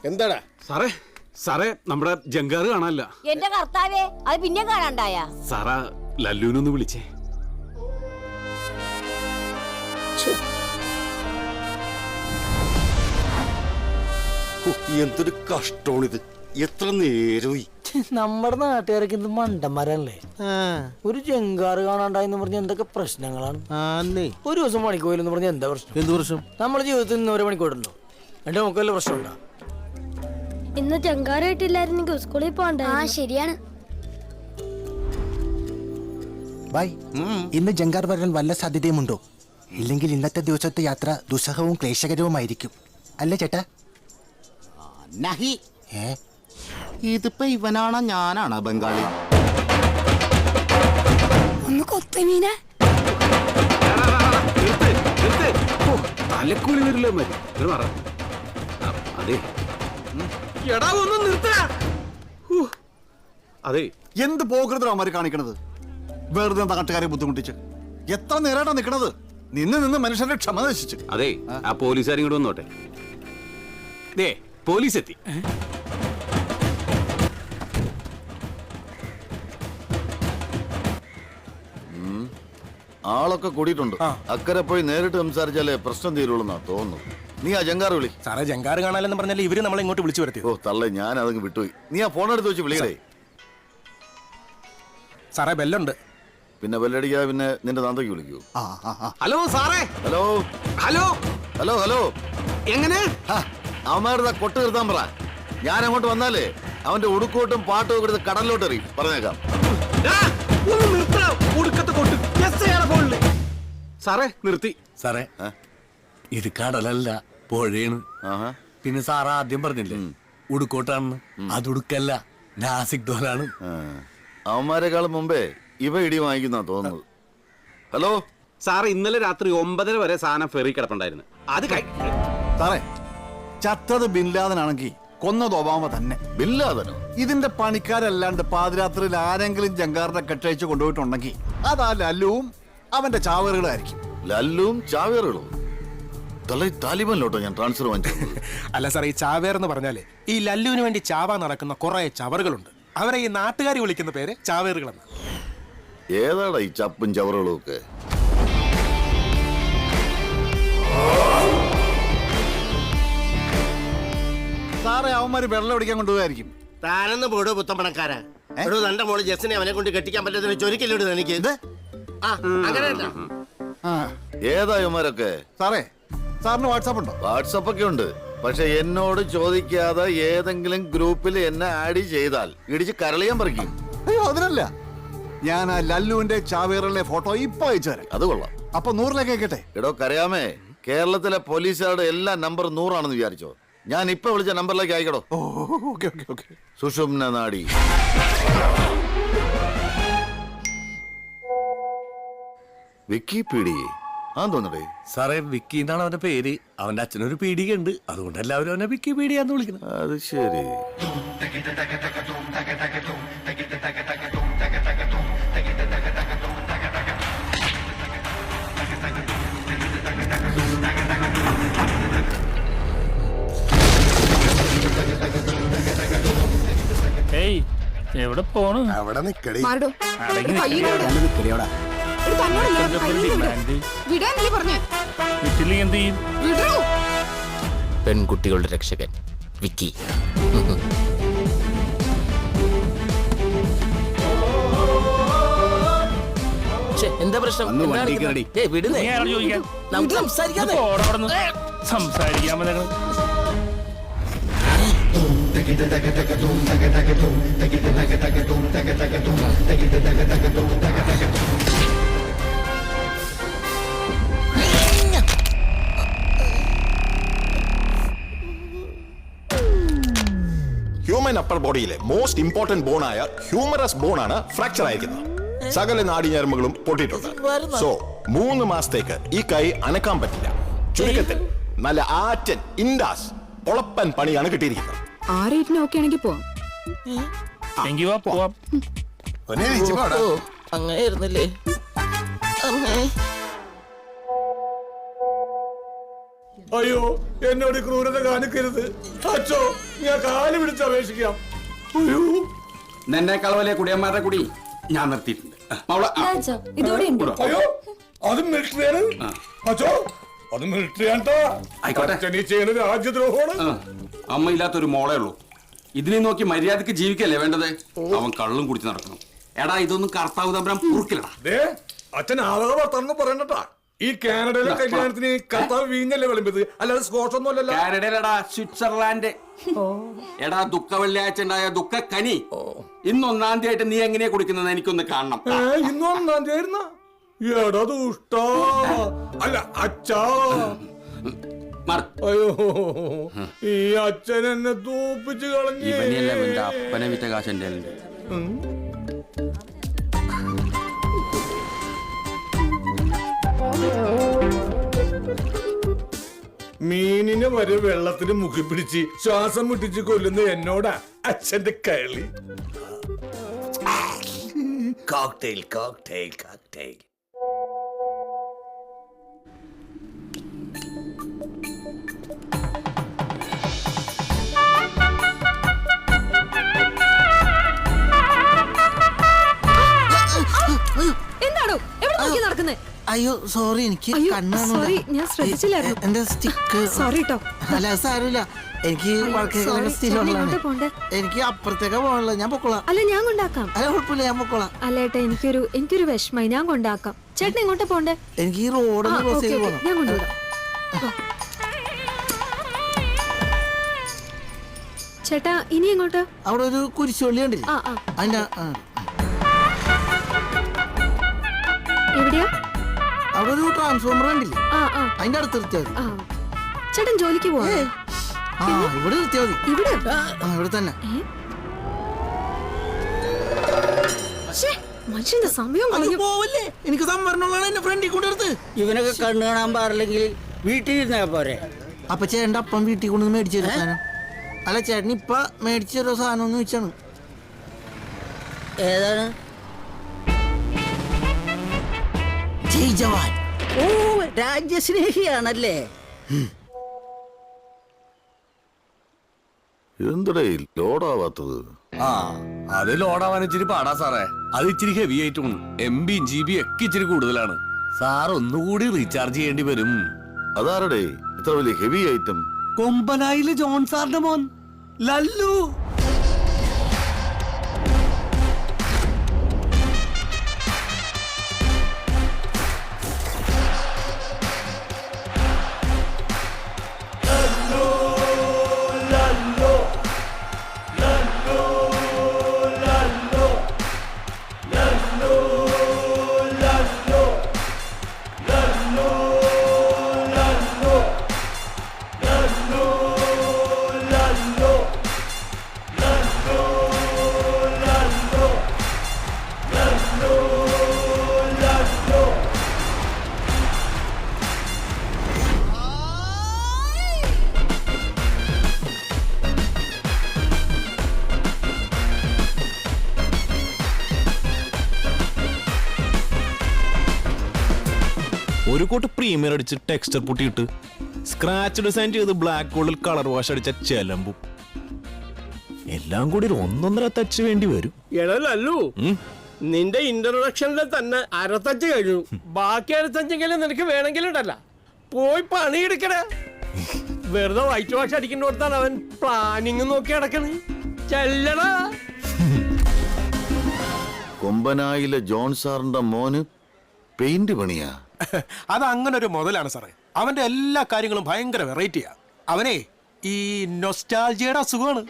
എന്താടാ സാറേ? സാറേ, നമ്മുടെ ജങ്കാറ് കാണാനില്ല. എന്റെ കർത്താവേ, അത് പിന്നെ കാണാണ്ടായ. സാറാ ലല്ലുവിനൊന്ന് വിളിച്ചേ. എന്തൊരു കഷ്ടമാണിത്. എത്ര നേരമായി. നമ്മുടെ നാട്ടുകാരൊക്കെ ഇത് മണ്ടന്മാരല്ലേ. ഒരു ജങ്കാറ് കാണാണ്ടായെന്ന് പറഞ്ഞ എന്തൊക്കെ പ്രശ്നങ്ങളാണ്. ഒരു ദിവസം പണിക്കോയില്ലെന്ന് പറഞ്ഞ എന്താ പ്രശ്നം? എന്ത് പ്രശ്നം? നമ്മുടെ ജീവിതത്തിൽ നിന്ന് ഓരോ മണിക്കൂറുണ്ടോ? എന്റെ നമുക്ക് വല്ല പ്രശ്നമുണ്ടോ? ഇന്ന് ജങ്കാറായിട്ടില്ലായിരുന്നെങ്കിൽ സ്കൂളിൽ പോകണ്ട. ശരിയാണ്. ബൈ. ഇന്ന് ജങ്കാർ വരാൻ വല്ല സാധ്യതയുമുണ്ടോ? ഇല്ലെങ്കിൽ ഇന്നത്തെ ദിവസത്തെ യാത്ര ദുസ്സഹവും ക്ലേശകരവുമായിരിക്കും അല്ലേ ചേട്ടാ? നഹി. ഇതിപ്പോ ഇവനാണോ ഞാനാണോ ബംഗാളി? ഒന്ന് കൊത്തമീന തലക്കൂലി വരില്ലേ മതി. അതെ, അതെ, എന്ത് പോകൃതരാ അവന്മാര് കാണിക്കണത്? വെറുതെ നാട്ടുകാരെ ബുദ്ധിമുട്ടിച്ച് എത്ര നേരമായിട്ടാ നിക്കണത്? നിന്ന് മനുഷ്യന്റെ ക്ഷമ നശിച്ചു. അതെ, ആ പോലീസുകാരും ഇങ്ങോട്ട് വന്നോട്ടെ. ദേ, പോലീസ് എത്തി. ആളൊക്കെ കൂടിയിട്ടുണ്ട്. അക്കരെ പോയി നേരിട്ട് സംസാരിച്ചാലേ പ്രശ്നം തീരുള്ളൂന്നാ തോന്നുന്നു. നീ ആ ജങ്കാർ വിളി. സാറേ, ജങ്കാറ് കാണാനെന്ന് പറഞ്ഞാൽ ഇവര് നമ്മളെ ഇങ്ങോട്ട് വിളിച്ചു വരുത്തി. ഓ തള്ളേ, ഞാൻ അതങ്ങ് വിട്ടുപോയി. നീ ആ ഫോൺ എടുത്ത് വെച്ച് വിളിക്കടേ. സാറേ, ബെല്ലുണ്ട്. പിന്നെ ബെല്ലടിക്കാതെ പിന്നെ നിന്റെ തന്തയ്ക്ക് വിളിക്കൂ. ഹലോ സാറേ. Hello hello hello hello. എങ്ങനെ അവന്മാരുടെ കൊട്ട് നിർത്താൻ പറ. ഞാൻ അങ്ങോട്ട് വന്നാലേ അവന്റെ ഉടുക്കോട്ടും പാട്ടും ഒക്കെ എടുത്ത് കടലിലോട്ട് എറിയും. പറഞ്ഞേക്കാം. സാറേ, നിർത്തി. സാറേ, ഇത് കടലല്ല, പുഴയാണ്. പിന്നെ സാർ ആദ്യം പറഞ്ഞില്ലേ ഉടുക്കോട്ടാണെന്ന്? അത് ഉടുക്കല്ല, നാസിക് ഡോലാണ്. അവന്മാരെക്കാളും മുമ്പേ ഇവ ഇടി വാങ്ങിക്കുന്ന തോന്നുന്നത്. ഹലോ സാറേ, ഇന്നലെ രാത്രി 9:30 വരെ സാധനം ഫെറി കിടപ്പുണ്ടായിരുന്നു. അത് സാറേ, ചത്തത് ബിൻലാദനാണെങ്കിൽ കൊന്നത് ഒബാമ തന്നെ. ബിൻലാദനോ? ഇതിന്റെ പണിക്കാരല്ലാണ്ട് പാതിരാത്രിയിൽ ആരെങ്കിലും ജങ്കാറിനെ കെട്ടയച്ച് കൊണ്ടുപോയിട്ടുണ്ടെങ്കിൽ അതാ ലല്ലുവും അവന്റെ ചാവേറുകളായിരിക്കും. ലല്ലും ചാവേറുകളും? താലിബാനിലോട്ടോ ഞാൻ ട്രാൻസ്ഫർ വാങ്ങിച്ചത്. അല്ല സാറേ, ഈ ചാവേർ എന്ന് പറഞ്ഞാല് ഈ ലല്ലുവിന് വേണ്ടി ചാവാൻ നടക്കുന്ന കുറെ ചവറുകളുണ്ട്. അവരെ ഈ നാട്ടുകാർ വിളിക്കുന്ന പേര് ചാവേറുകളെന്ന്. ഏതാടാ ഈ ചപ്പും ചവറുകളും ഒക്കെ? സാറേ, അവന്മാര് വെള്ളം അടിക്കാൻ കൊണ്ടുപോയായിരിക്കും. താനെന്ന് പോടോ പുത്തമ്പണക്കാരാ. തന്റെ മോള് ജസ്സിനെ അവനെ കൊണ്ട് കെട്ടിക്കാൻ പറ്റുന്ന ചൊരിക്കല്ലോട് എനിക്ക്. അങ്ങനെയല്ല. ഏതായമാരൊക്കെ? സാറേ, സാറിന് വാട്സാപ്പ് ഉണ്ടോ? വാട്സാപ്പ് ഒക്കെ ഉണ്ട്. പക്ഷെ എന്നോട് ചോദിക്കാതെ ഏതെങ്കിലും ഗ്രൂപ്പിൽ എന്നെ ആഡ് ചെയ്താൽ ഇടിച്ച് കരളിയാൻ പറിക്കും. അയ്യോ, അതിനല്ല. ഞാൻ ആ ലല്ലുവിന്റെ ചാവേറിലെ ഫോട്ടോ ഇപ്പൊ അയച്ചു തരാം. അത് കൊള്ളാം. അപ്പൊ 100ലേക്ക് കേട്ടെ. എടോ കരയാമേ, കേരളത്തിലെ പോലീസുകാരുടെ എല്ലാ നമ്പർ 100 ആണെന്ന് വിചാരിച്ചോ? ഞാൻ ഇപ്പൊ വിളിച്ച നമ്പറിലേക്ക് അയക്കടോ. സുഷുമ്ന നാഡി. വിക്കിപീഡിയ തോന്നടേ. സാറേ, വിക്കി എന്നാണ് അവന്റെ പേര്. അവന്റെ അച്ഛനൊരു പീഡിക ഉണ്ട്, അതുകൊണ്ട് എല്ലാവരും അവനെ വിക്കിപീഡിയ എന്ന് വിളിക്കണം. അത് ശരി. എവിടെ പോണു? അവിടെ നിക്കടി. പെൺകുട്ടികളുടെ രക്ഷകൻ വിക്കി. എന്താ പ്രശ്നം? സംസാരിക്കാൻ ഹ്യൂമൻ അപ്പർ ബോഡിയിലെ മോസ്റ്റ് ഇമ്പോർട്ടന്റ് ബോണായ ഹ്യൂമറസ് ബോണാണ് ഫ്രാക്ചർ ആയിരിക്കുന്നത്. സകല നാടിഞരമ്പുകളും പൊട്ടിയിട്ടുണ്ട്. സോ 3 മാസത്തേക്ക് ഈ കൈ അനക്കാൻ പറ്റില്ല. ചുരുക്കത്തിൽ നല്ല ആറ്റൻ ഇൻഡാസ് ഒളപ്പൻ പണിയാണ് കിട്ടിയിരിക്കുന്നത്. അങ്ങനെയായിരുന്നല്ലേ? അയ്യോ എന്നോട് ഈ ക്രൂരത കാണിക്കരുത് അച്ഛോ, ഞാൻ കാല് പിടിച്ച് അപേക്ഷിക്കാം. അയ്യോ, നിന്നേക്കാൾ വലിയ കുടിയന്മാരുടെ കുടി ഞാൻ നിർത്തിയിട്ടുണ്ട്. അയ്യോ, അത് മിലിറ്ററിയാണ് അച്ഛോ, അത് മിലിറ്ററിയാണ്ടാ. ആയിക്കോട്ടെ. അച്ഛൻ ഈ ചെയ്യുന്നത് രാജ്യദ്രോഹമാണ്. അമ്മ ഇല്ലാത്തൊരു മോളേ ഉള്ളൂ. ഇതിനെ നോക്കി മര്യാദക്ക് ജീവിക്കല്ലേ വേണ്ടത്? അവൻ കള്ളും കുടിച്ച് നടക്കണം. എടാ, ഇതൊന്നും കർത്താവ് തമ്പുരാൻ പൊറുക്കില്ലടാ. അച്ഛൻ ആളുകൾ വർത്താനം പറയണ്ടട്ടാ. ഈ കാനഡയിലെ കല്യാണത്തിന് കർത്താവ് വീഞ്ഞല്ലേ വിളമ്പിയത്, അല്ലാതെ സ്കോച്ച് ഒന്നും അല്ലല്ലോ. കാനഡയിലടാ, സ്വിറ്റ്സർലാൻഡ്. എടാ, ദുഃഖ വെള്ളിയാഴ്ച ഉണ്ടായ ദുഃഖ കനി ഇന്ന് 1-ാം തീയതി ആയിട്ട് നീ എങ്ങനെയാ കുടിക്കുന്നത് എനിക്കൊന്ന് കാണണം. ഇന്ന് 1-ാം തീയതി ആയിരുന്ന? എടാ ദുഷ്ടാ, അല്ല അച്ഛാ. അയ്യോ, ഈ അച്ഛൻ എന്നെ തൂപ്പിച്ച് കളഞ്ഞു. അപ്പനെ വിറ്റ കാശ് എന്റെ മീനിനെ വരെ വെള്ളത്തിന് മുക്കി പിടിച്ച് ശ്വാസം മുട്ടിച്ച് കൊല്ലുന്ന എന്നോടാ അച്ഛന്റെ കളി. Cocktail cocktail cocktail. എന്താണോ എവിടെ നോക്കി നടക്കുന്നേ? അയ്യോ സോറി, എനിക്ക് സോറി, ഞാൻ ശ്രദ്ധിച്ചില്ലായിരുന്നു. എന്റെ സ്റ്റിക്ക്. സോറി ട്ടോ. അല്ല സാരമില്ല, എനിക്ക് എനിക്ക് അപ്പുറത്തേക്കാ പോകാനുള്ളത്. ഞാൻ പൊക്കോളാം. അല്ല, ഞാൻ കൊണ്ടാക്കാം. അല്ല കുഴപ്പമില്ല, ഞാൻ പൊക്കോളാം. അല്ല ഏട്ടാ, എനിക്കൊരു വിഷമായി. ഞാൻ കൊണ്ടാക്കാം. ചേട്ടൻ എങ്ങോട്ടാ പോണ്ടേ? എനിക്ക് ഈ റോഡൊന്ന് ക്രോസ് ചെയ്ത് പോകണം. ഞാൻ കൊണ്ടുവിടാം. ചേട്ടാ, ഇനി എങ്ങോട്ടാ? അവിടെ ഒരു കുരിശുപള്ളി കണ്ടില്ലേ? അതിന്റെ എവിടെയാ? അവിടെ ഒരു ട്രാൻസ്ഫോമർ കണ്ടില്ലേ? അതിന്റെ അടുത്ത് നിർത്തിയാൽ മതി. ചേട്ടൻ ജോലിക്ക് പോവാ? ഇവിടെ നിർത്തിയാൽ മതി. ഇവിടെ? ഇവിടെ തന്നെ. മനുഷ്യന്റെ സമയം പോവല്ലേ? എനിക്ക് സംവരണമുള്ളതാണ് എന്റെ ഫ്രണ്ടിൽ കൊണ്ടെടുത്ത്. ഇവനൊക്കെ കണ്ണു കാണാൻ പാടില്ലെങ്കിൽ വീട്ടിൽ ഇരുന്നാ പോരെ? അപ്പൊ ചേട്ടൻ്റെ അപ്പം വീട്ടിൽ കൊണ്ടുവന്ന് മേടിച്ചു തരും സാധനം. അല്ല, ചേട്ടൻ ഇപ്പൊ മേടിച്ചു തരുമോ സാധനം എന്ന് വെച്ചാണ്. ഏതാണ്? ജയ് ജവാൻ. ഓ, രാജ്യസ്നേഹിയാണല്ലേ? എന്തടേ ലോഡാവാത്തത്? അത് ലോഡാവാൻ ഇച്ചിരി പാടാ സാറേ. അത് ഇച്ചിരി ഹെവി ആയിട്ടും MB GB ഒക്കെ ഇച്ചിരി കൂടുതലാണ്. സാർ ഒന്നുകൂടി റീചാർജ് ചെയ്യേണ്ടി വരും. അതാരടേ ഇത്ര വലിയ ഹെവി ഐറ്റം? കൊമ്പനായില് ജോൺ സാറിന്റെ മോൻ ലല്ലു. ഒരു കോട്ട് പ്രീമിയർ അടിച്ച് ടെക്സ്ചർ പൊട്ടിയിട്ട് സ്ക്രാച്ച് ഡിസൈൻ ചെയ്ത് ബ്ലാക്ക് ഗോൾഡിൽ കളർ വാഷ് അടിച്ച ചെലമ്പും എല്ലാം കൂടി ഒരു 1.5 ടച്ച് വേണ്ടി വരും. എടലല്ലു, നിന്റെ ഇൻട്രൊഡക്ഷനിൽ തന്നെ 1/2 ടച്ച് കഴിഞ്ഞു. ബാക്കി 1/2 ടച്ചെങ്കിലും നിനക്ക് വേണമെങ്കിലുണ്ടല്ല. പോയി പണിയെടുക്കണേ. വെറുതെ വൈറ്റ് വാഷ് അടിക്കുന്നോടത്താണ് അവൻ പ്ലാനിങ് നോക്കി നടക്കണേ. ചെല്ലടാ. കൊമ്പനായിലെ ജോൺ സാറിന്റെ മോന് പെയിന്റ് പണിയാ? അത് അങ്ങനെ ഒരു മുതലാണ് സാറേ. അവന്റെ എല്ലാ കാര്യങ്ങളും ഭയങ്കര വെറൈറ്റിയാ. അവനെ ഈ നൊസ്റ്റാൾജിയുടെ അസുഖമാണ്.